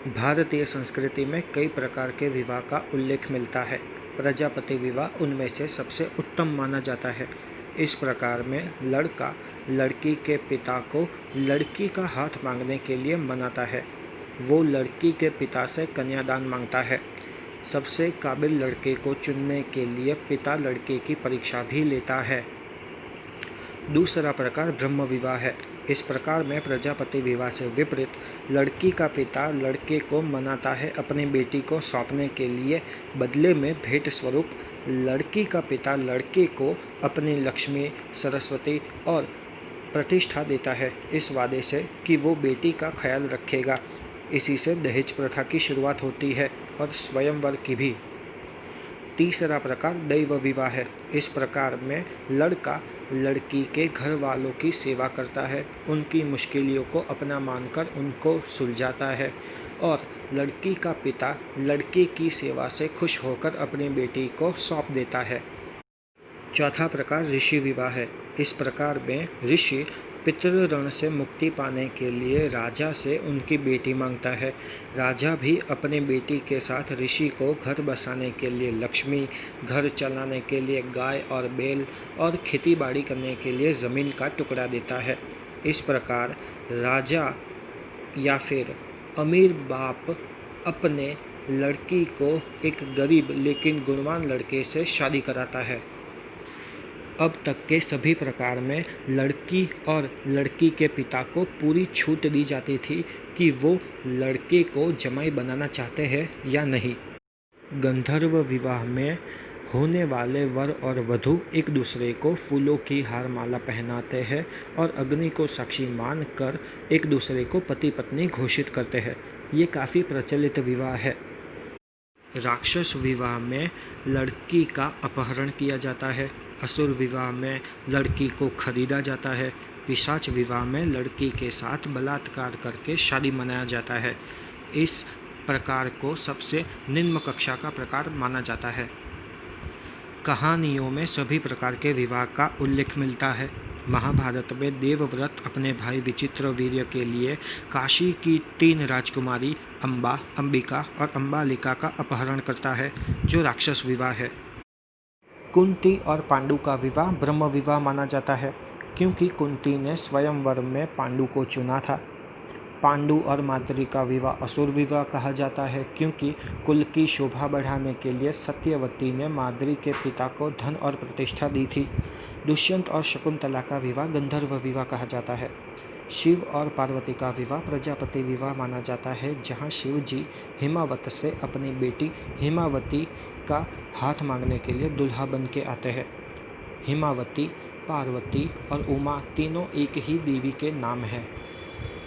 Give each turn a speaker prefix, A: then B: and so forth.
A: भारतीय संस्कृति में कई प्रकार के विवाह का उल्लेख मिलता है। प्रजापति विवाह उनमें से सबसे उत्तम माना जाता है। इस प्रकार में लड़का लड़की के पिता को लड़की का हाथ मांगने के लिए मनाता है। वो लड़की के पिता से कन्यादान मांगता है। सबसे काबिल लड़के को चुनने के लिए पिता लड़के की परीक्षा भी लेता है। दूसरा प्रकार ब्रह्म विवाह है। इस प्रकार में प्रजापति विवाह से विपरीत लड़की का पिता लड़के को मनाता है अपनी बेटी को सौंपने के लिए। बदले में भेंट स्वरूप लड़की का पिता लड़के को अपनी लक्ष्मी, सरस्वती और प्रतिष्ठा देता है, इस वादे से कि वो बेटी का ख्याल रखेगा। इसी से दहेज प्रथा की शुरुआत होती है और स्वयंवर की भी। तीसरा प्रकार दैव विवाह है। इस प्रकार में लड़का लड़की के घर वालों की सेवा करता है, उनकी मुश्किलों को अपना मानकर उनको सुलझाता है और लड़की का पिता लड़के की सेवा से खुश होकर अपनी बेटी को सौंप देता है। चौथा प्रकार ऋषि विवाह है। इस प्रकार में ऋषि पितृ से मुक्ति पाने के लिए राजा से उनकी बेटी मांगता है। राजा भी अपनी बेटी के साथ ऋषि को घर बसाने के लिए लक्ष्मी, घर चलाने के लिए गाय और बैल और खेती बाड़ी करने के लिए ज़मीन का टुकड़ा देता है। इस प्रकार राजा या फिर अमीर बाप अपने लड़की को एक गरीब लेकिन गुणवान लड़के से शादी कराता है। अब तक के सभी प्रकार में लड़की और लड़की के पिता को पूरी छूट दी जाती थी कि वो लड़के को जमाई बनाना चाहते हैं या नहीं। गंधर्व विवाह में होने वाले वर और वधू एक दूसरे को फूलों की हार माला पहनाते हैं और अग्नि को साक्षी मानकर एक दूसरे को पति पत्नी घोषित करते हैं। ये काफ़ी प्रचलित विवाह है। राक्षस विवाह में लड़की का अपहरण किया जाता है। असुर विवाह में लड़की को खरीदा जाता है। पिशाच विवाह में लड़की के साथ बलात्कार करके शादी मनाया जाता है। इस प्रकार को सबसे निम्न कक्षा का प्रकार माना जाता है। कहानियों में सभी प्रकार के विवाह का उल्लेख मिलता है। महाभारत में देवव्रत अपने भाई विचित्रवीर्य के लिए काशी की 3 राजकुमारी अम्बा, अंबिका और अम्बालिका का अपहरण करता है, जो राक्षस विवाह है। कुंती और पांडु का विवाह ब्रह्म विवाह माना जाता है, क्योंकि कुंती ने स्वयंवर में पांडु को चुना था। पांडु और माद्री का विवाह असुर विवाह कहा जाता है, क्योंकि कुल की शोभा बढ़ाने के लिए सत्यवती ने माद्री के पिता को धन और प्रतिष्ठा दी थी। दुष्यंत और शकुंतला का विवाह गंधर्व विवाह कहा जाता है। शिव और पार्वती का विवाह प्रजापति विवाह माना जाता है, जहाँ शिव जी हिमावत से अपनी बेटी हिमावती का हाथ मांगने के लिए दुल्हा बन के आते हैं। हिमावती, पार्वती और उमा तीनों एक ही देवी के नाम हैं।